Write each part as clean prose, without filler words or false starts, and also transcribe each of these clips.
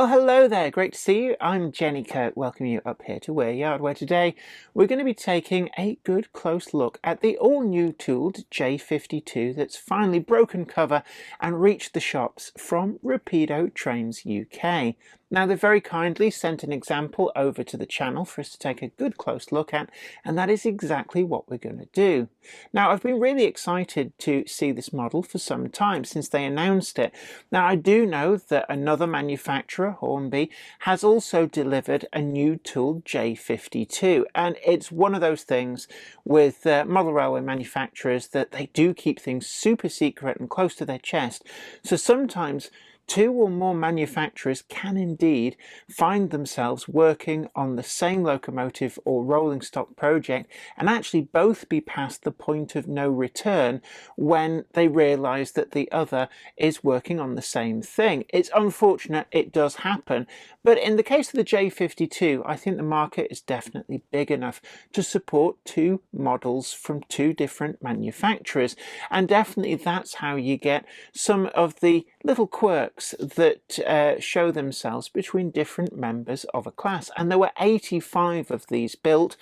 Well, hello there, great to see you. I'm Jenny Kirk, welcoming you up here to Wear Yard, where today we're going to be taking a good close look at the all-new tooled J52 that's finally broken cover and reached the shops from Rapido Trains UK. Now, they very kindly sent an example over to the channel for us to take a good close look at, and that is exactly what we're going to do. Now, I've been really excited to see this model for some time since they announced it. Now, I do know that another manufacturer, Hornby, has also delivered a new tool, J52, and it's one of those things with model railway manufacturers that they do keep things super secret and close to their chest. So sometimes two or more manufacturers can indeed find themselves working on the same locomotive or rolling stock project and actually both be past the point of no return when they realise that the other is working on the same thing. It's unfortunate, it does happen, but in the case of the J52, I think the market is definitely big enough to support two models from two different manufacturers, and definitely that's how you get some of the little quirks that show themselves between different members of a class. And there were 85 of these built,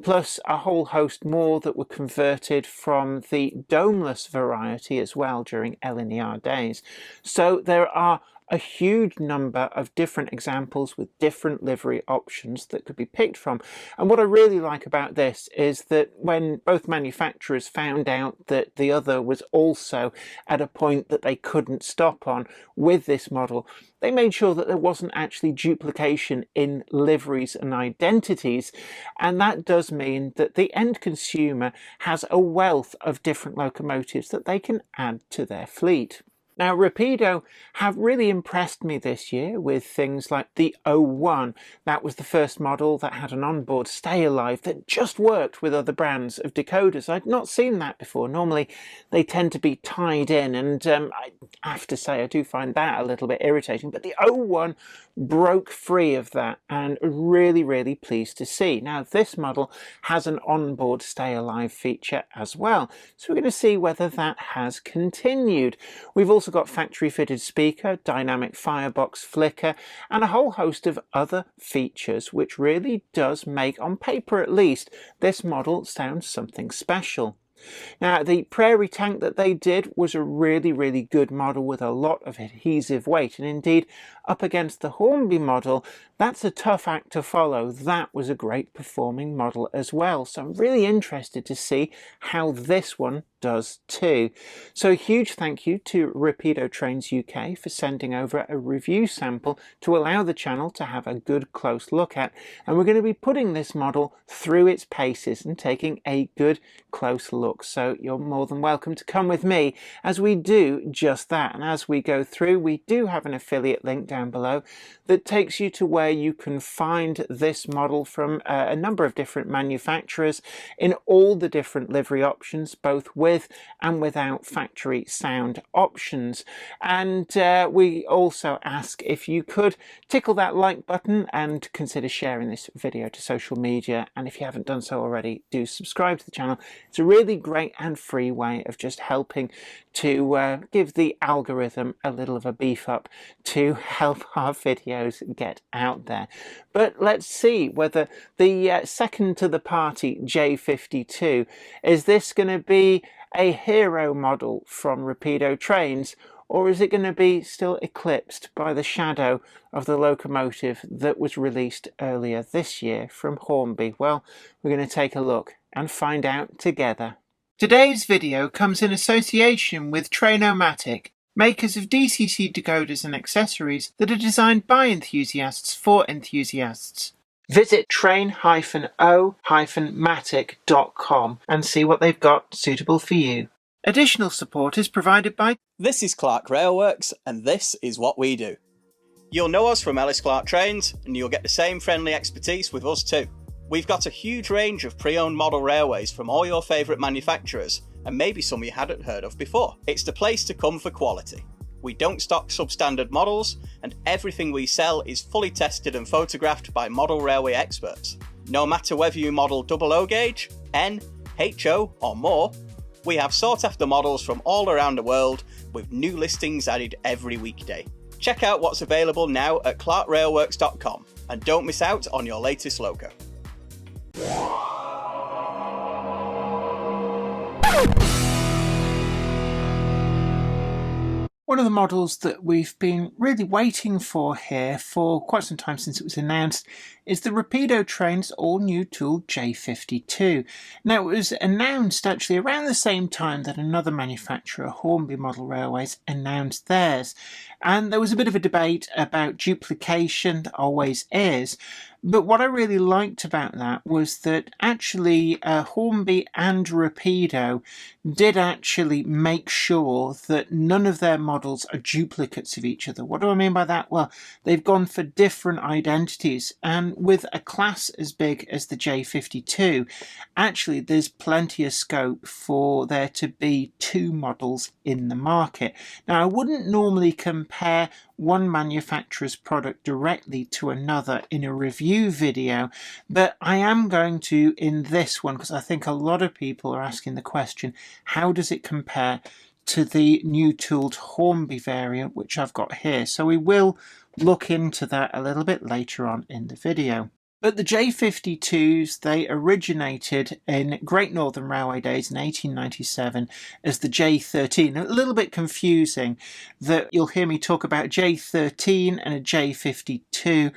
plus a whole host more that were converted from the domeless variety as well during LNER days. So there are a huge number of different examples with different livery options that could be picked from. And what I really like about this is that when both manufacturers found out that the other was also at a point that they couldn't stop on with this model, they made sure that there wasn't actually duplication in liveries and identities, and that does mean that the end consumer has a wealth of different locomotives that they can add to their fleet. Now, Rapido have really impressed me this year with things like the 01. That was the first model that had an onboard stay alive that just worked with other brands of decoders. I'd not seen that before. Normally, they tend to be tied in, and I have to say I do find that a little bit irritating. But the 01 broke free of that, and really, really pleased to see. Now, this model has an onboard stay alive feature as well, so we're going to see whether that has continued. We've also got factory fitted speaker, dynamic firebox flicker, and a whole host of other features which really does make, on paper at least, this model sound something special. Now, the Prairie tank that they did was a really, really good model with a lot of adhesive weight, and indeed up against the Hornby model, that's a tough act to follow. That was a great performing model as well, so I'm really interested to see how this one does too. So a huge thank you to Rapido Trains UK for sending over a review sample to allow the channel to have a good close look at, and we're going to be putting this model through its paces and taking a good close look. So you're more than welcome to come with me as we do just that, and as we go through we do have an affiliate link down below that takes you to where you can find this model from a number of different manufacturers in all the different livery options, both with and without factory sound options. And we also ask if you could tickle that like button and consider sharing this video to social media, and if you haven't done so already, do subscribe to the channel. It's a really great and free way of just helping to give the algorithm a little of a beef up to help our videos get out there. But let's see whether the second to the party J52, is this going to be a hero model from Rapido Trains, or is it going to be still eclipsed by the shadow of the locomotive that was released earlier this year from Hornby? Well, we're going to take a look and find out together. Today's video comes in association with Train-O-Matic, makers of DCC decoders and accessories that are designed by enthusiasts for enthusiasts. Visit train-o-matic.com and see what they've got suitable for you. Additional support is provided by... This is Clark Railworks, and this is what we do. You'll know us from Ellis Clark Trains, and you'll get the same friendly expertise with us too. We've got a huge range of pre-owned model railways from all your favourite manufacturers, and maybe some you hadn't heard of before. It's the place to come for quality. We don't stock substandard models, and everything we sell is fully tested and photographed by model railway experts. No matter whether you model 00 gauge, N, HO or more, we have sought after models from all around the world with new listings added every weekday. Check out what's available now at clarkrailworks.com and don't miss out on your latest loco. One of the models that we've been really waiting for here for quite some time since it was announced is the Rapido Train's all-new tool J52. Now, it was announced actually around the same time that another manufacturer, Hornby Model Railways, announced theirs. And there was a bit of a debate about duplication, that always is. But what I really liked about that was that actually Hornby and Rapido did actually make sure that none of their models are duplicates of each other. What do I mean by that? Well, they've gone for different identities, and with a class as big as the J52, actually there's plenty of scope for there to be two models in the market. Now, I wouldn't normally compare one manufacturer's product directly to another in a review video, but I am going to in this one because I think a lot of people are asking the question, how does it compare to the new tooled Hornby variant, which I've got here? So we will look into that a little bit later on in the video. But the J52s, they originated in Great Northern Railway days in 1897 as the J13. A little bit confusing that you'll hear me talk about J13 and a J52.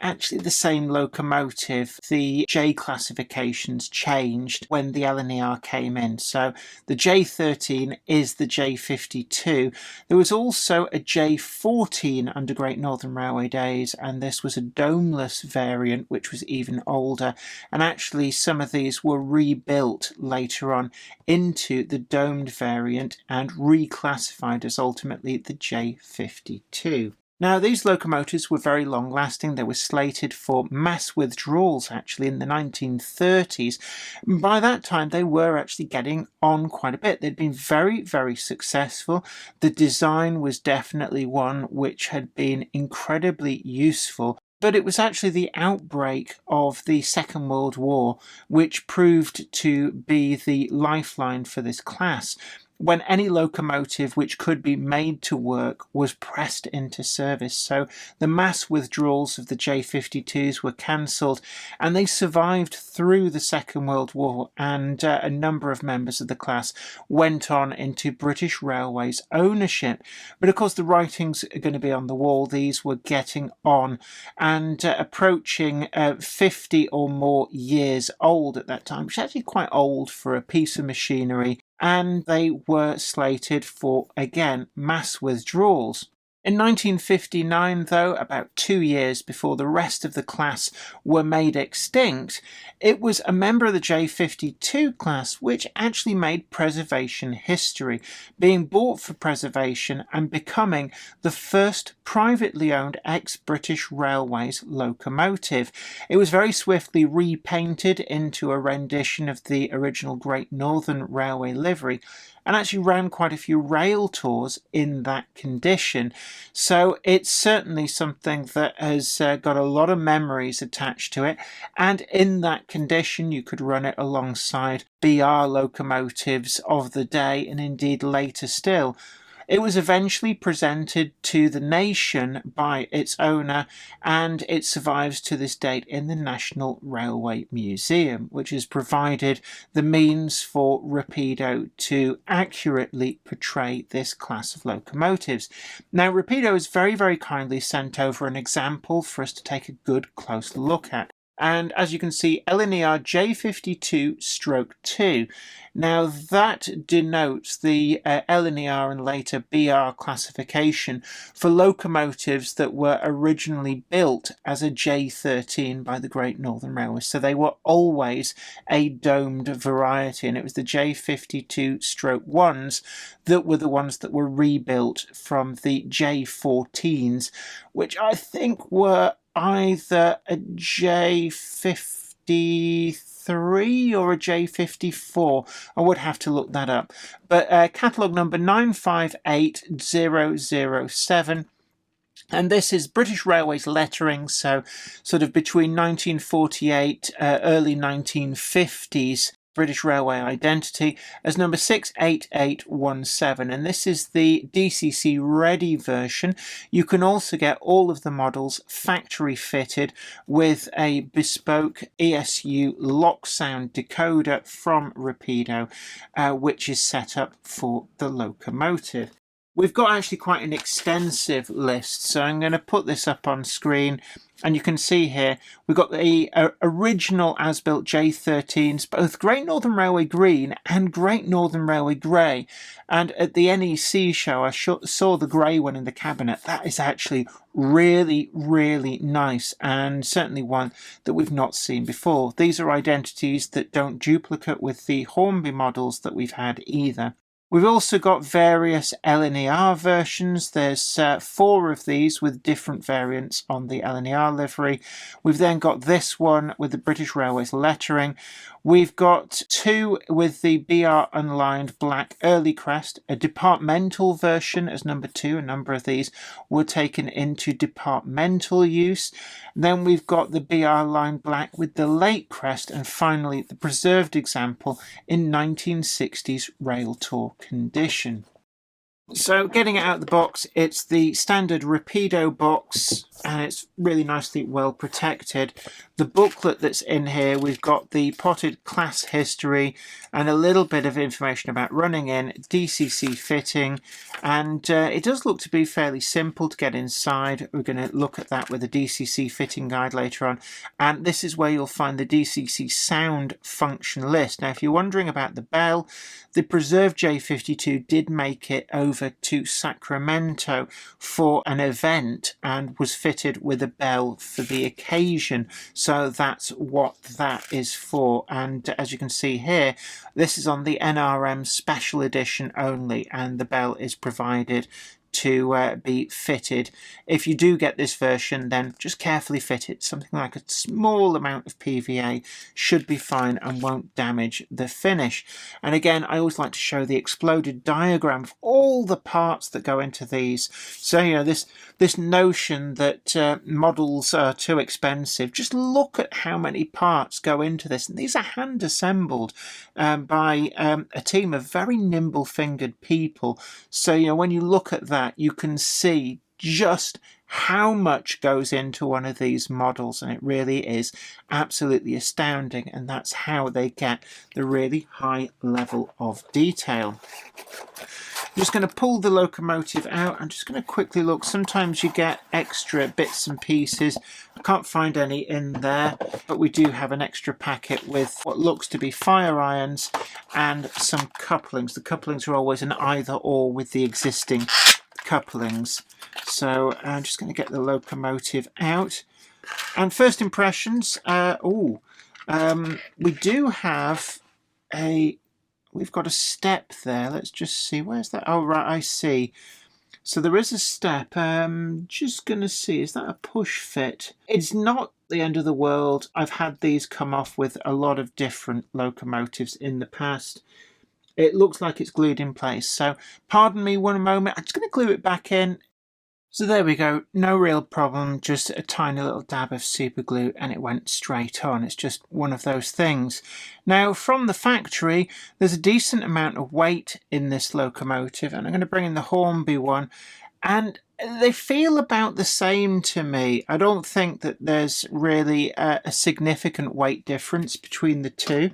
Actually the same locomotive. The J classifications changed when the LNER came in. So the J13 is the J52. There was also a J14 under Great Northern Railway days, and this was a domeless variant which was even older, and actually some of these were rebuilt later on into the domed variant and reclassified as ultimately the J52. Now, these locomotives were very long lasting. They were slated for mass withdrawals actually in the 1930s. By that time, they were actually getting on quite a bit. They'd been very, very successful. The design was definitely one which had been incredibly useful. But it was actually the outbreak of the Second World War which proved to be the lifeline for this class, when any locomotive which could be made to work was pressed into service. So the mass withdrawals of the J52s were cancelled, and they survived through the Second World War, and a number of members of the class went on into British Railways ownership. But of course the writings are going to be on the wall. These were getting on and approaching 50 or more years old at that time, which is actually quite old for a piece of machinery. And they were slated for, again, mass withdrawals. In 1959, though, about 2 years before the rest of the class were made extinct, it was a member of the J52 class which actually made preservation history, being bought for preservation and becoming the first privately owned ex-British Railways locomotive. It was very swiftly repainted into a rendition of the original Great Northern Railway livery, and actually ran quite a few rail tours in that condition. So it's certainly something that has got a lot of memories attached to it, and in that condition you could run it alongside BR locomotives of the day, and indeed later still. It was eventually presented to the nation by its owner, and it survives to this date in the National Railway Museum, which has provided the means for Rapido to accurately portray this class of locomotives. Now, Rapido has very, very kindly sent over an example for us to take a good close look at. And as you can see, LNER J52/2. Now that denotes the LNER and later BR classification for locomotives that were originally built as a J13 by the Great Northern Railway. So they were always a domed variety, and it was the J52/1s that were the ones that were rebuilt from the J14s, which I think were either a J53 or a J54. I would have to look that up. But catalogue number 958007. And this is British Railways lettering, so sort of between 1948, early 1950s British Railway identity as number 68817, and this is the DCC ready version. You can also get all of the models factory fitted with a bespoke ESU lock sound decoder from Rapido, which is set up for the locomotive. We've got actually quite an extensive list, so I'm going to put this up on screen, and you can see here we've got the original as-built J13s, both Great Northern Railway Green and Great Northern Railway Grey. And at the NEC show, I saw the grey one in the cabinet. That is actually really, really nice, and certainly one that we've not seen before. These are identities that don't duplicate with the Hornby models that we've had either. We've also got various LNER versions. There's 4 of these with different variants on the LNER livery. We've then got this one with the British Railways lettering. We've got 2 with the BR unlined black early crest, a departmental version as number 2. A number of these were taken into departmental use. Then we've got the BR lined black with the late crest, and finally the preserved example in 1960s rail tour condition. So getting it out of the box, it's the standard Rapido box, and it's really nicely well protected. The booklet that's in here, we've got the potted class history and a little bit of information about running in, DCC Fitting, and it does look to be fairly simple to get inside. We're going to look at that with a DCC Fitting guide later on, and this is where you'll find the DCC sound function list. Now if you're wondering about the bell, the preserved J52 did make it over to Sacramento for an event and was fitted with a bell for the occasion, so that's what that is for. And as you can see here, this is on the NRM special edition only, and the bell is provided to be fitted. If you do get this version, then just carefully fit it. Something like a small amount of PVA should be fine and won't damage the finish. And again, I always like to show the exploded diagram of all the parts that go into these. So, you know, this notion that models are too expensive, just look at how many parts go into this. And these are hand assembled by a team of very nimble fingered people. So, you know, when you look at that, you can see just how much goes into one of these models, and it really is absolutely astounding, and that's how they get the really high level of detail. I'm just going to pull the locomotive out. I'm just going to quickly look. Sometimes you get extra bits and pieces. I can't find any in there, but we do have an extra packet with what looks to be fire irons and some couplings. The couplings are always an either or with the existing couplings. So I'm just going to get the locomotive out. And first impressions, we do have we've got a step there. Let's just see, where's that? Oh right, I see. So there is a step. Just going to see, is that a push fit? It's not the end of the world. I've had these come off with a lot of different locomotives in the past. It looks like it's glued in place, so pardon me one moment. I'm just going to glue it back in. So there we go, no real problem, just a tiny little dab of super glue and it went straight on. It's just one of those things. Now from the factory, there's a decent amount of weight in this locomotive, and I'm going to bring in the Hornby one, and they feel about the same to me. I don't think that there's really a significant weight difference between the two.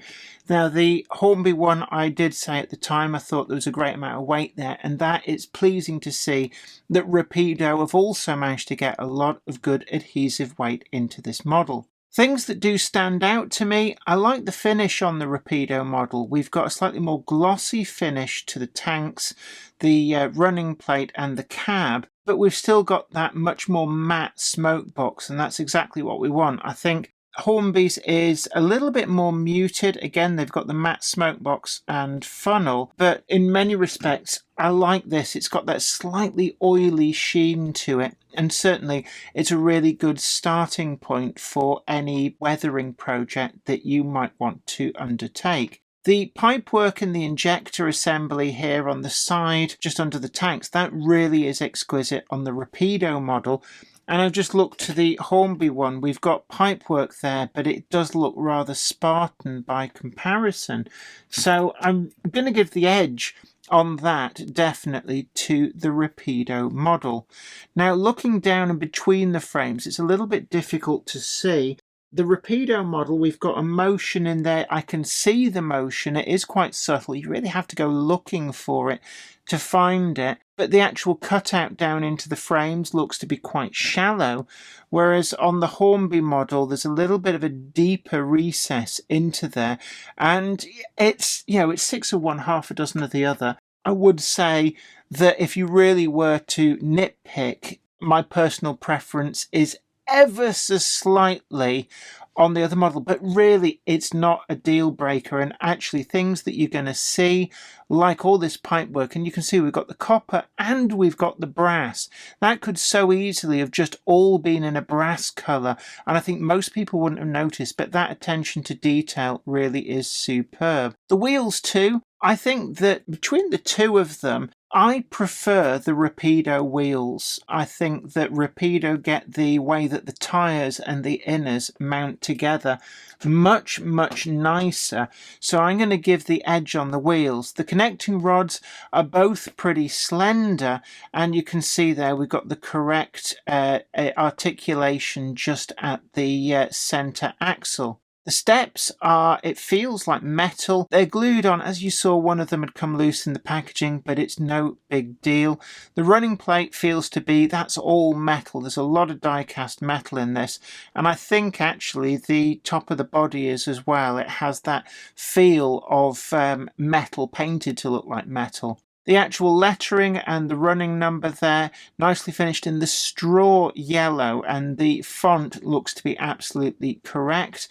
Now the Hornby one, I did say at the time I thought there was a great amount of weight there, and that is pleasing to see that Rapido have also managed to get a lot of good adhesive weight into this model. Things that do stand out to me, I like the finish on the Rapido model. We've got a slightly more glossy finish to the tanks, the running plate and the cab, but we've still got that much more matte smoke box, and that's exactly what we want. I think Hornby's is a little bit more muted. Again, they've got the matte smoke box and funnel, but in many respects, I like this. It's got that slightly oily sheen to it, and certainly it's a really good starting point for any weathering project that you might want to undertake. The pipework and the injector assembly here on the side, just under the tanks, that really is exquisite on the Rapido model. And I've just looked to the Hornby one. We've got pipework there, but it does look rather Spartan by comparison. So I'm going to give the edge on that definitely to the Rapido model. Now looking down and between the frames, it's a little bit difficult to see. The Rapido model, we've got a motion in there. I can see the motion. It is quite subtle. You really have to go looking for it to find it. But the actual cutout down into the frames looks to be quite shallow. Whereas on the Hornby model, there's a little bit of a deeper recess into there. And it's, it's 6 of one, half a dozen of the other. I would say that if you really were to nitpick, my personal preference is ever so slightly on the other model, but really it's not a deal breaker. And actually things that you're going to see, like all this pipework, and you can see we've got the copper and we've got the brass, that could so easily have just all been in a brass color, and I think most people wouldn't have noticed, but that attention to detail really is superb. The wheels too, I think that between the two of them, I prefer the Rapido wheels. I think that Rapido get the way that the tyres and the inners mount together much, much nicer. So I'm going to give the edge on the wheels. The connecting rods are both pretty slender, and you can see there we've got the correct articulation just at the centre axle. The steps are, it feels like metal. They're glued on. As you saw, one of them had come loose in the packaging, but it's no big deal. The running plate feels to be, that's all metal. There's a lot of die-cast metal in this. And I think actually the top of the body is as well. It has that feel of metal painted to look like metal. The actual lettering and the running number there, nicely finished in the straw yellow, and the font looks to be absolutely correct.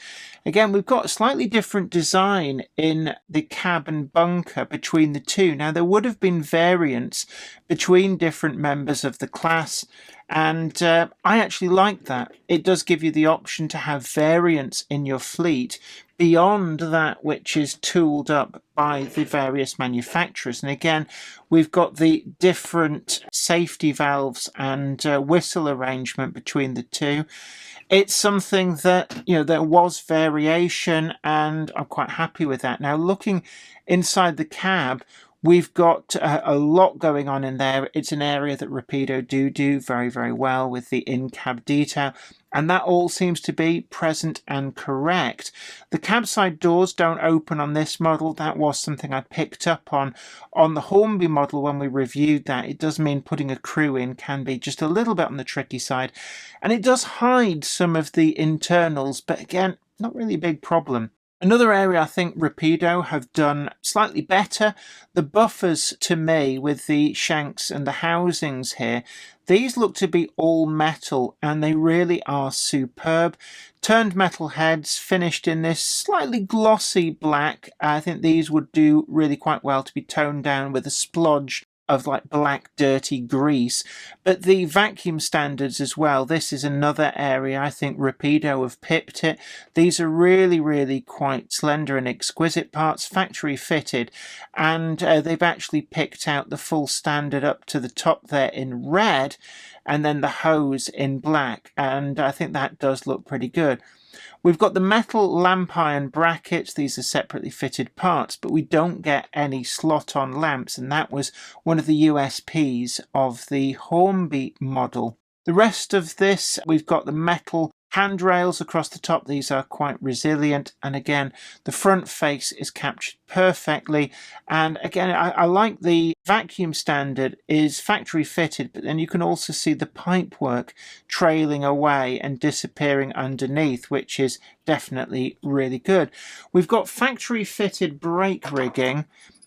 Again, we've got a slightly different design in the cab and bunker between the two. Now, there would have been variants between different members of the class, and I actually like that. It does give you the option to have variants in your fleet beyond that which is tooled up by the various manufacturers. And again, we've got the different safety valves and whistle arrangement between the two. It's something that, there was variation, and I'm quite happy with that. Now, looking inside the cab, we've got a lot going on in there. It's an area that Rapido do very, very well with the in-cab detail, and that all seems to be present and correct. The cab side doors don't open on this model. That was something I picked up on the Hornby model when we reviewed that. It does mean putting a crew in can be just a little bit on the tricky side, and it does hide some of the internals, but again, not really a big problem. Another area I think Rapido have done slightly better, the buffers to me with the shanks and the housings here, these look to be all metal, and they really are superb. Turned metal heads finished in this slightly glossy black. I think these would do really quite well to be toned down with a splodge of like black dirty grease. But the vacuum standards as well, this is another area I think Rapido have pipped it. These are really, really quite slender and exquisite parts, factory fitted, and they've actually picked out the full standard up to the top there in red, and then the hose in black, and I think that does look pretty good. We've got the metal lamp iron brackets. These are separately fitted parts, but we don't get any slot-on lamps, and that was one of the USPs of the Hornby model. The rest of this, we've got the metal handrails across the top. These are quite resilient, and again, the front face is captured perfectly. And again, I like the vacuum standard is factory fitted, but then you can also see the pipework trailing away and disappearing underneath, which is definitely really good. We've got factory fitted brake rigging,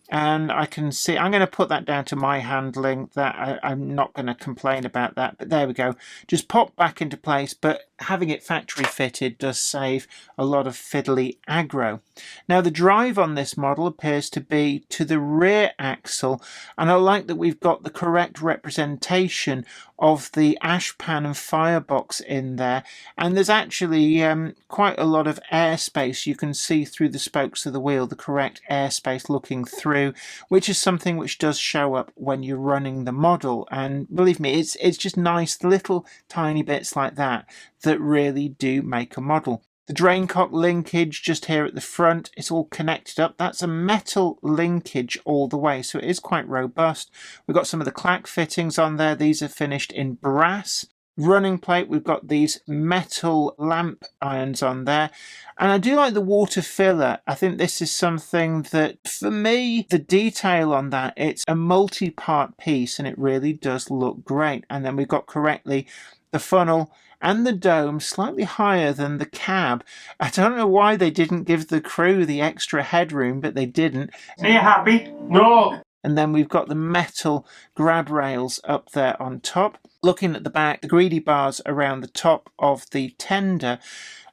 and I can see, I'm going to put that down to my handling, that I'm not going to complain about that, but there we go. Just pop back into place, but having it factory fitted does save a lot of fiddly aggro. Now the drive on this model appears to be to the rear axle, and I like that we've got the correct representation of the ash pan and firebox in there, and there's actually quite a lot of airspace. You can see through the spokes of the wheel the correct airspace looking through, which is something which does show up when you're running the model. And believe me, it's just nice little tiny bits like that that really do make a model. The drain cock linkage just here at the front, it's all connected up. That's a metal linkage all the way, so it is quite robust. We've got some of the clack fittings on there. These are finished in brass. Running plate, we've got these metal lamp irons on there. And I do like the water filler. I think this is something that, for me, the detail on that, it's a multi-part piece and it really does look great. And then we've got correctly the funnel and the dome slightly higher than the cab. I don't know why they didn't give the crew the extra headroom, but they didn't. Are you happy? No! And then we've got the metal grab rails up there on top. Looking at the back, the greedy bars around the top of the tender.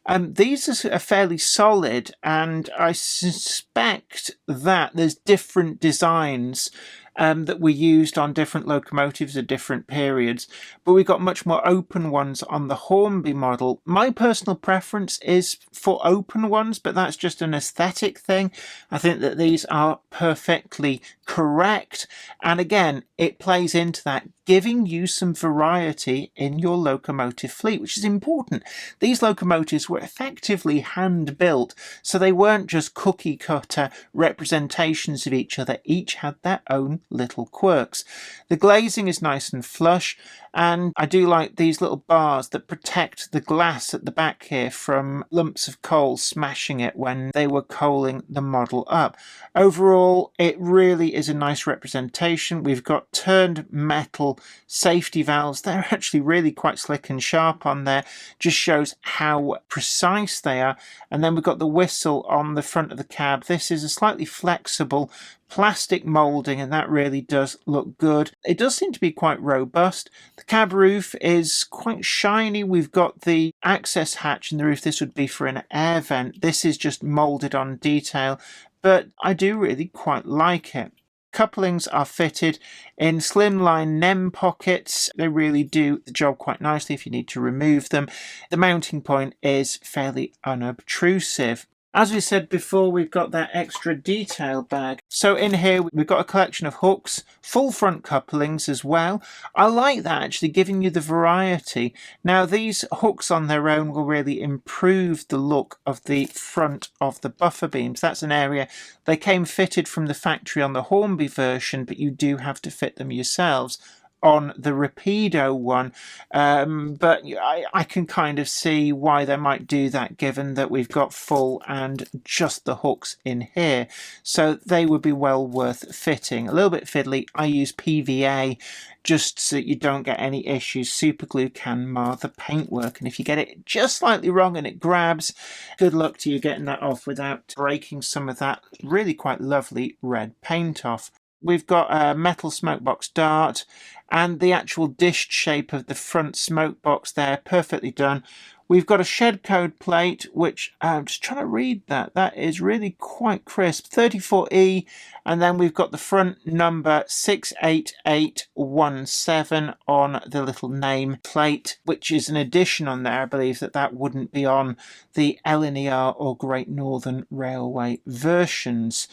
These are fairly solid, and I suspect that there's different designs that were used on different locomotives at different periods, but we've got much more open ones on the Hornby model. My personal preference is for open ones, but that's just an aesthetic thing. I think that these are perfectly correct, and again, it plays into that, giving you some variety in your locomotive fleet, which is important. These locomotives were effectively hand-built, so they weren't just cookie-cutter representations of each other. Each had their own little quirks. The glazing is nice and flush, and I do like these little bars that protect the glass at the back here from lumps of coal smashing it when they were coaling the model up. Overall, it really is a nice representation. We've got turned metal safety valves. They're actually really quite slick and sharp on there. Just shows how precise they are. And then we've got the whistle on the front of the cab. This is a slightly flexible plastic moulding, and that really does look good. It does seem to be quite robust. The cab roof is quite shiny. We've got the access hatch in the roof. This would be for an air vent. This is just moulded on detail, but I do really quite like it. Couplings are fitted in slimline NEM pockets. They really do the job quite nicely if you need to remove them. The mounting point is fairly unobtrusive. As we said before, we've got that extra detail bag. So in here, we've got a collection of hooks, full front couplings as well. I like that, actually, giving you the variety. Now, these hooks on their own will really improve the look of the front of the buffer beams. That's an area they came fitted from the factory on the Hornby version, but you do have to fit them yourselves on the Rapido one, but I can kind of see why they might do that, given that we've got full and just the hooks in here, so they would be well worth fitting. A little bit fiddly. I use PVA just so that you don't get any issues. Superglue can mar the paintwork, and if you get it just slightly wrong and it grabs, good luck to you getting that off without breaking some of that really quite lovely red paint off. We've got a metal smokebox dart, and the actual dished shape of the front smokebox there, perfectly done. We've got a shed code plate, which I'm just trying to read that. That is really quite crisp. 34E, and then we've got the front number 68817 on the little name plate, which is an addition on there. I believe that wouldn't be on the LNER or Great Northern Railway versions.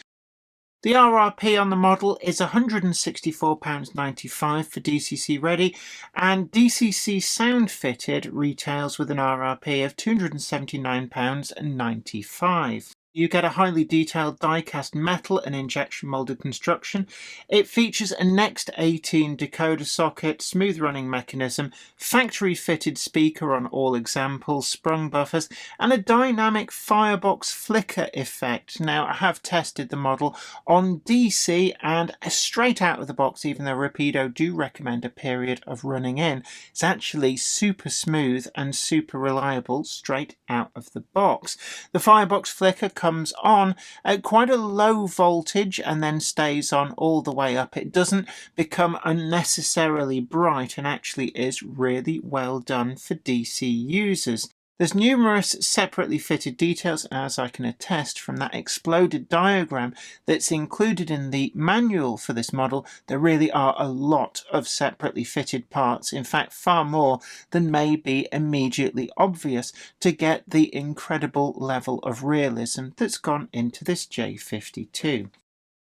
The RRP on the model is £164.95 for DCC ready, and DCC sound fitted retails with an RRP of £279.95. You get a highly detailed die-cast metal and injection moulded construction. It features a Next 18 decoder socket, smooth running mechanism, factory fitted speaker on all examples, sprung buffers, and a dynamic firebox flicker effect. Now, I have tested the model on DC, and straight out of the box, even though Rapido do recommend a period of running in, it's actually super smooth and super reliable straight out of the box. The firebox flicker comes on at quite a low voltage and then stays on all the way up. It doesn't become unnecessarily bright and actually is really well done for DC users. There's numerous separately fitted details, as I can attest from that exploded diagram that's included in the manual for this model. There really are a lot of separately fitted parts, in fact far more than may be immediately obvious, to get the incredible level of realism that's gone into this J52.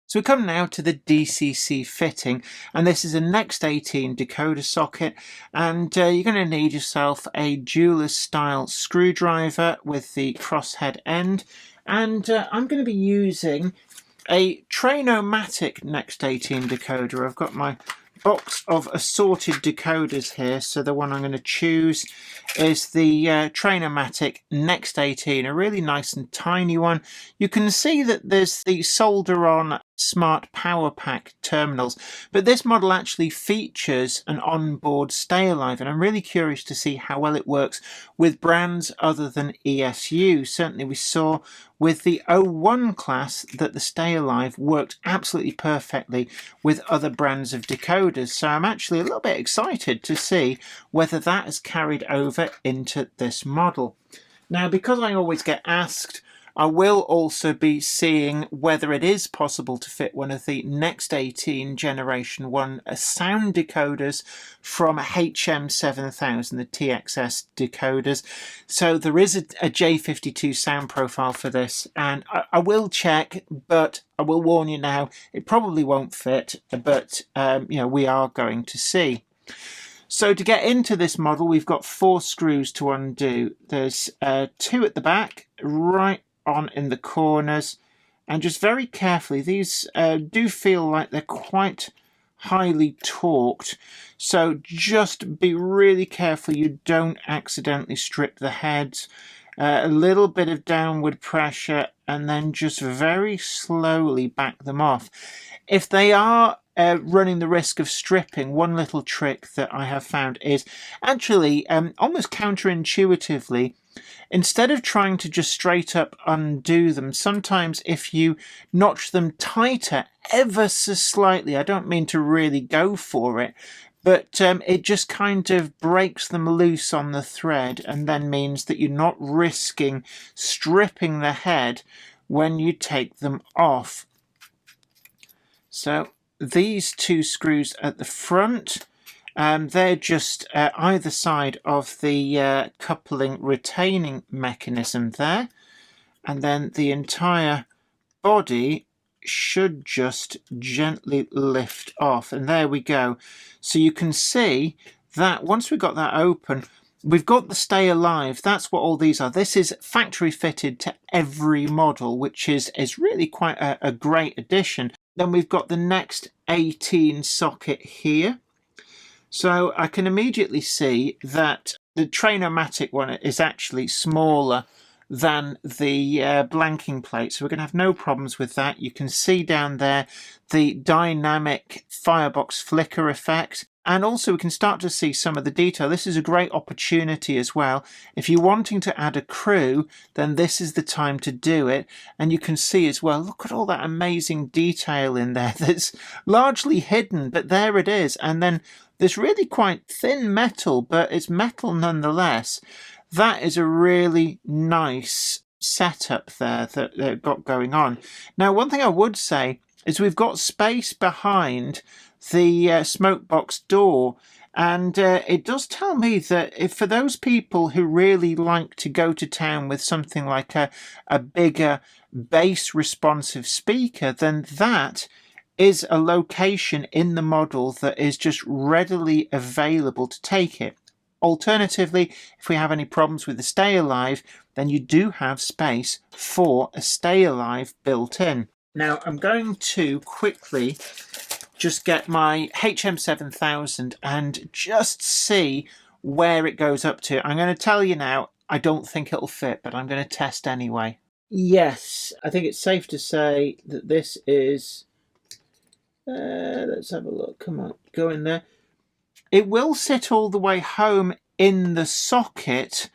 So we come now to the DCC Fitting, and this is a Next 18 decoder socket, and you're going to need yourself a jeweler's style screwdriver with the crosshead end, and I'm going to be using a Train-O-Matic Next 18 decoder. I've got my box of assorted decoders here, so the one I'm going to choose is the Train-O-Matic Next 18, a really nice and tiny one. You can see that there's the solder on smart power pack terminals, but this model actually features an onboard stay alive, and I'm really curious to see how well it works with brands other than ESU. Certainly we saw with the 01 class that the stay alive worked absolutely perfectly with other brands of decoders, so I'm actually a little bit excited to see whether that has carried over into this model. Now, because I always get asked, I will also be seeing whether it is possible to fit one of the Next 18 Generation 1 sound decoders from HM7000, the TXS decoders. So there is a J52 sound profile for this, and I will check, but I will warn you now, it probably won't fit, but we are going to see. So to get into this model, we've got 4 screws to undo. There's 2 at the back, right on in the corners, and just very carefully, these do feel like they're quite highly torqued, so just be really careful you don't accidentally strip the heads. A little bit of downward pressure, and then just very slowly back them off. If they are running the risk of stripping, one little trick that I have found is actually almost counterintuitively, instead of trying to just straight up undo them, sometimes if you notch them tighter ever so slightly, I don't mean to really go for it, but it just kind of breaks them loose on the thread, and then means that you're not risking stripping the head when you take them off. So these 2 screws at the front, they're just either side of the coupling retaining mechanism there, and then the entire body should just gently lift off, and there we go. So you can see that once we've got that open, we've got the stay alive. That's what all these are. This is factory fitted to every model, which is really quite a great addition. Then we've got the Next 18 socket here. So I can immediately see that the Train-O-Matic one is actually smaller than the blanking plate, so we're going to have no problems with that. You can see down there the dynamic firebox flicker effect, and also we can start to see some of the detail. This is a great opportunity as well. If you're wanting to add a crew, then this is the time to do it. And you can see as well, look at all that amazing detail in there that's largely hidden, but there it is. And then there's really quite thin metal, but it's metal nonetheless. That is a really nice setup there that they've got going on. Now, one thing I would say is we've got space behind the smoke box door, and it does tell me that if for those people who really like to go to town with something like a bigger bass responsive speaker, then that is a location in the model that is just readily available to take it. Alternatively, if we have any problems with the stay alive, then you do have space for a stay alive built in. Now I'm going to quickly just get my HM7000 and just see where it goes up to. I'm going to tell you now, I don't think it'll fit, but I'm going to test anyway. Yes, I think it's safe to say that this is, let's have a look, come on, go in there. It will sit all the way home in the socket,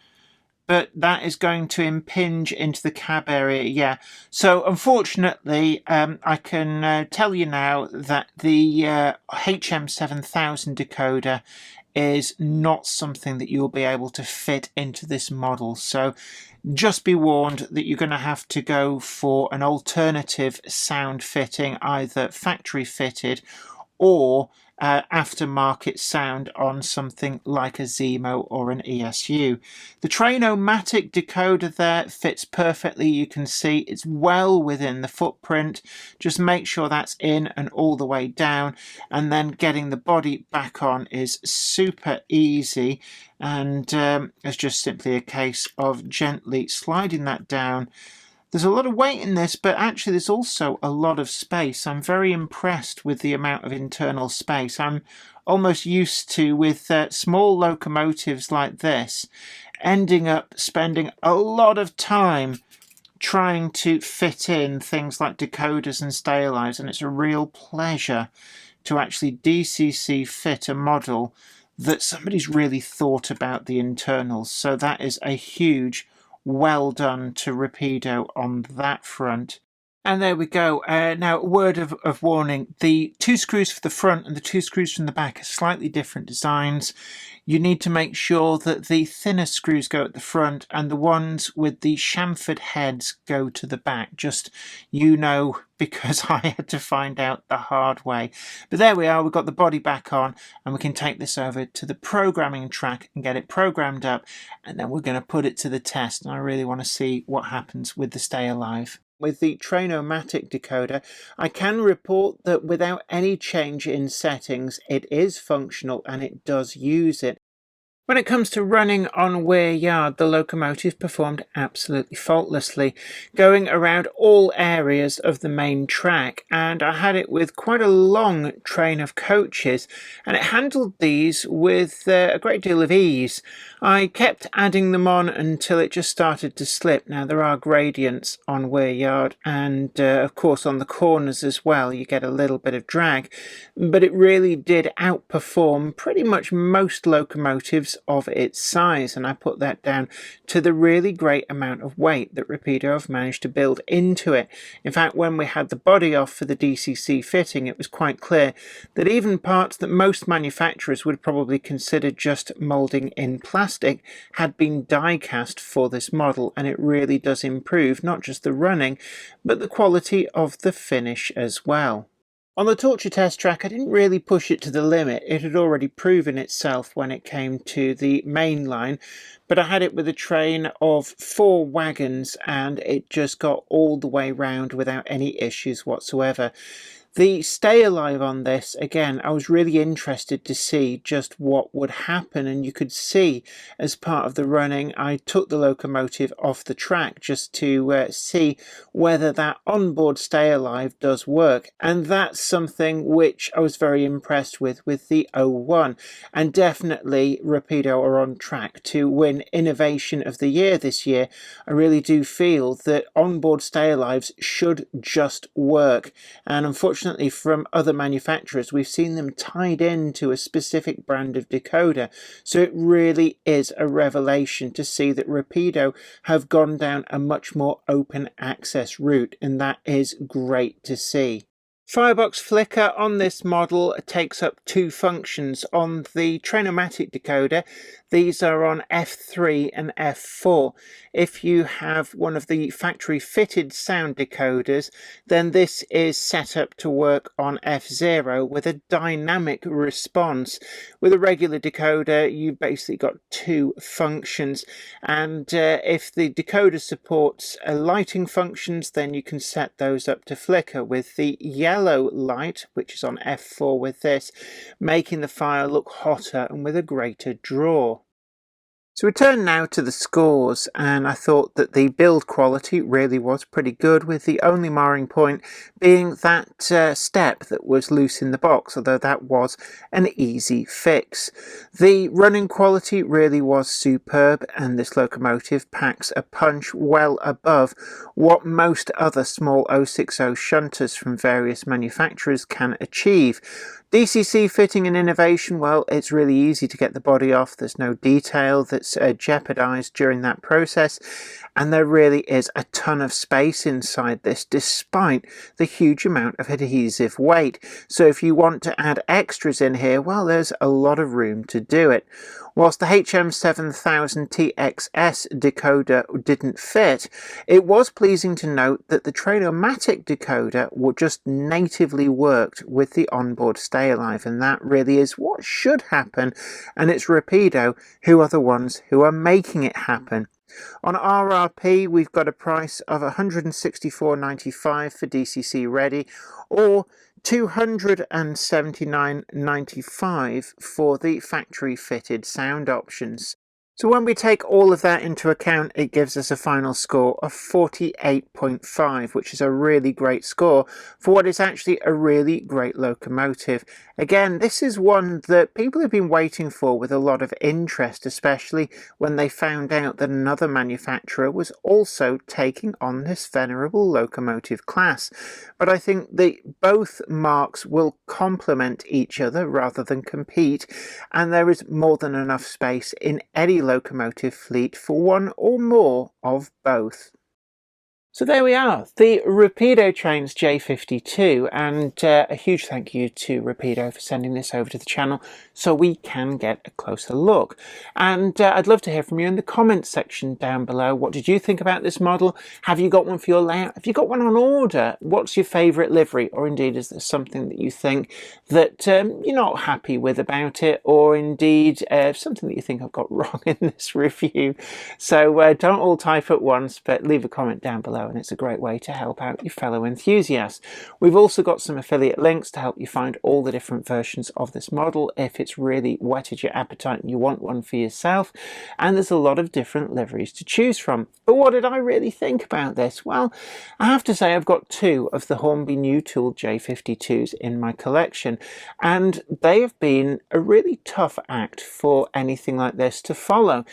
but that is going to impinge into the cab area, yeah. So unfortunately, I can tell you now that the HM7000 decoder is not something that you'll be able to fit into this model. So just be warned that you're going to have to go for an alternative sound fitting, either factory fitted or aftermarket sound on something like a Zemo or an ESU. The Train-O-Matic decoder there fits perfectly. You can see it's well within the footprint. Just make sure that's in and all the way down, and then getting the body back on is super easy, and it's just simply a case of gently sliding that down. There's a lot of weight in this, but actually there's also a lot of space. I'm very impressed with the amount of internal space. I'm almost used to, with small locomotives like this, ending up spending a lot of time trying to fit in things like decoders and stay alives, and it's a real pleasure to actually DCC fit a model that somebody's really thought about the internals. So that is a huge well done to Rapido on that front. And there we go. Now, a word of warning. The two screws for the front and the two screws from the back are slightly different designs. You need to make sure that the thinner screws go at the front and the ones with the chamfered heads go to the back. Just, you know, because I had to find out the hard way. But there we are. We've got the body back on, and we can take this over to the programming track and get it programmed up, and then we're going to put it to the test. And I really want to see what happens with the Stay Alive. With the Train-O-Matic decoder, I can report that without any change in settings, it is functional and it does use it. When it comes to running on Weir Yard, the locomotive performed absolutely faultlessly, going around all areas of the main track, and I had it with quite a long train of coaches, and it handled these with a great deal of ease. I kept adding them on until it just started to slip. Now, there are gradients on Weir Yard, and of course on the corners as well, you get a little bit of drag, but it really did outperform pretty much most locomotives of its size, and I put that down to the really great amount of weight that Rapido have managed to build into it. In fact, when we had the body off for the DCC fitting, it was quite clear that even parts that most manufacturers would probably consider just moulding in plastic had been die cast for this model, and it really does improve not just the running but the quality of the finish as well. On the torture test track, I didn't really push it to the limit. It had already proven itself when it came to the main line, but I had it with a train of 4 wagons and it just got all the way round without any issues whatsoever. The Stay Alive on this, again, I was really interested to see just what would happen, and you could see as part of the running I took the locomotive off the track just to see whether that onboard Stay Alive does work, and that's something which I was very impressed with the 01, and definitely Rapido are on track to win Innovation of the Year this year. I really do feel that onboard Stay Alives should just work, and unfortunately from other manufacturers we've seen them tied into a specific brand of decoder, so it really is a revelation to see that Rapido have gone down a much more open access route, and that is great to see. Firebox flicker on this model takes up 2 functions. On the Train-O-Matic decoder, these are on F3 and F4. If you have one of the factory fitted sound decoders, then this is set up to work on F0 with a dynamic response. With a regular decoder, you've basically got 2 functions, and if the decoder supports lighting functions, then you can set those up to flicker with the yellow light, which is on F4 with this, making the fire look hotter and with a greater draw. So we turn now to the scores, and I thought that the build quality really was pretty good, with the only marring point being that step that was loose in the box, although that was an easy fix. The running quality really was superb, and this locomotive packs a punch well above what most other small 060 shunters from various manufacturers can achieve. DCC Fitting and innovation, well, it's really easy to get the body off. There's no detail that's jeopardized during that process. And there really is a ton of space inside this, despite the huge amount of adhesive weight. So if you want to add extras in here, well, there's a lot of room to do it. Whilst the HM7000TXS decoder didn't fit, it was pleasing to note that the Train-O-Matic decoder just natively worked with the onboard Stay Alive, and that really is what should happen, and it's Rapido who are the ones who are making it happen. On RRP, we've got a price of $164.95 for DCC Ready, or $279.95 for the factory fitted sound options. So when we take all of that into account, it gives us a final score of 48.5, which is a really great score for what is actually a really great locomotive. Again, this is one that people have been waiting for with a lot of interest, especially when they found out that another manufacturer was also taking on this venerable locomotive class. But I think that both marques will complement each other rather than compete, and there is more than enough space in any locomotive fleet for one or more of both. So there we are, the Rapido Trains J52, and a huge thank you to Rapido for sending this over to the channel so we can get a closer look. And I'd love to hear from you in the comments section down below. What did you think about this model? Have you got one for your layout? Have you got one on order? What's your favourite livery? Or indeed, is there something that you think that you're not happy with about it? Or indeed, something that you think I've got wrong in this review? So don't all type at once, but leave a comment down below, and it's a great way to help out your fellow enthusiasts. We've also got some affiliate links to help you find all the different versions of this model if it's really whetted your appetite and you want one for yourself. And there's a lot of different liveries to choose from. But what did I really think about this? Well, I have to say I've got two of the Hornby New Tool J52s in my collection, and they have been a really tough act for anything like this to follow.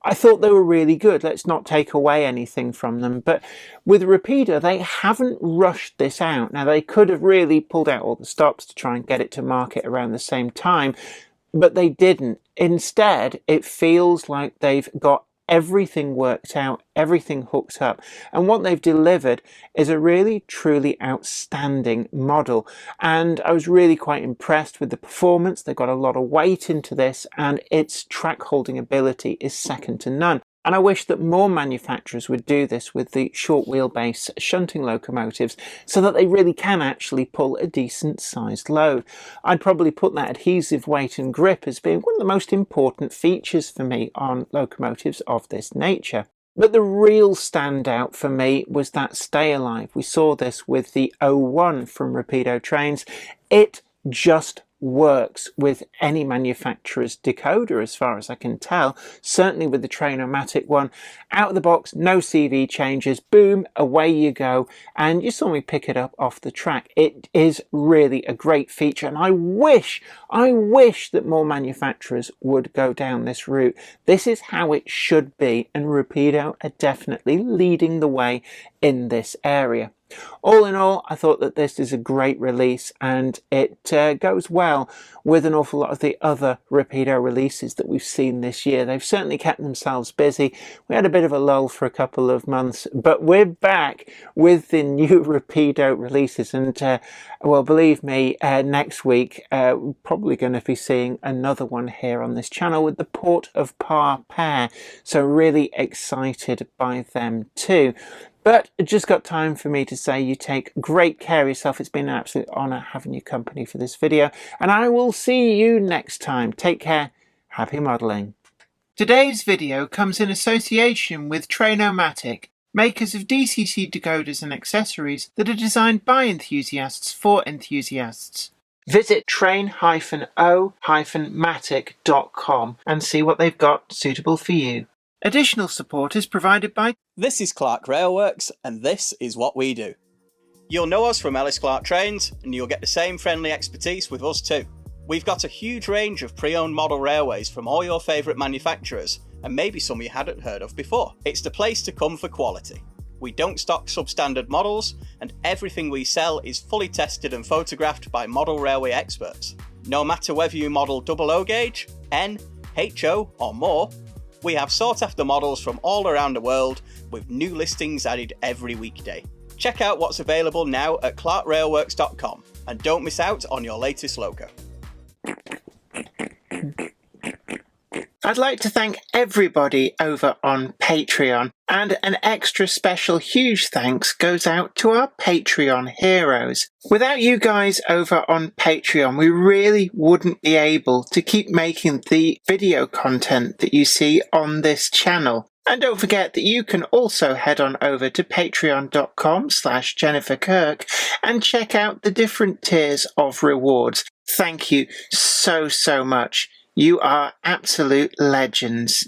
I thought they were really good. Let's not take away anything from them. But with Rapido, they haven't rushed this out. Now, they could have really pulled out all the stops to try and get it to market around the same time, but they didn't. Instead, it feels like they've got everything worked out, everything hooked up, and what they've delivered is a really truly outstanding model. And I was really quite impressed with the performance. They've got a lot of weight into this, and its track holding ability is second to none. And I wish that more manufacturers would do this with the short wheelbase shunting locomotives so that they really can actually pull a decent sized load. I'd probably put that adhesive weight and grip as being one of the most important features for me on locomotives of this nature. But the real standout for me was that Stay Alive. We saw this with the 01 from Rapido Trains. It just works with any manufacturer's decoder as far as I can tell, certainly with the Train-O-Matic one. Out of the box, no CV changes, boom, away you go, and you saw me pick it up off the track. It is really a great feature, and I wish that more manufacturers would go down this route. This is how it should be, and Rapido are definitely leading the way in this area. All in all, I thought that this is a great release, and it goes well with an awful lot of the other Rapido releases that we've seen this year. They've certainly kept themselves busy. We had a bit of a lull for a couple of months, but we're back with the new Rapido releases, and well, believe me, next week we're probably going to be seeing another one here on this channel with the Port of Par pair, so really excited by them too. But it just got time for me to say you take great care of yourself. It's been an absolute honour having your company for this video, and I will see you next time. Take care. Happy modelling. Today's video comes in association with Train-O-Matic, makers of DCC decoders and accessories that are designed by enthusiasts for enthusiasts. Visit train-o-matic.com and see what they've got suitable for you. Additional support is provided by... This is Clark Railworks, and this is what we do. You'll know us from Ellis Clark Trains, and you'll get the same friendly expertise with us too. We've got a huge range of pre-owned model railways from all your favourite manufacturers, and maybe some you hadn't heard of before. It's the place to come for quality. We don't stock substandard models, and everything we sell is fully tested and photographed by model railway experts. No matter whether you model OO gauge, N, HO or more, we have sought after models from all around the world with new listings added every weekday. Check out what's available now at clarkrailworks.com and don't miss out on your latest logo. I'd like to thank everybody over on Patreon, and an extra special huge thanks goes out to our Patreon heroes. Without you guys over on Patreon, we really wouldn't be able to keep making the video content that you see on this channel. And don't forget that you can also head on over to patreon.com/JenniferKirk and check out the different tiers of rewards. Thank you so much. You are absolute legends.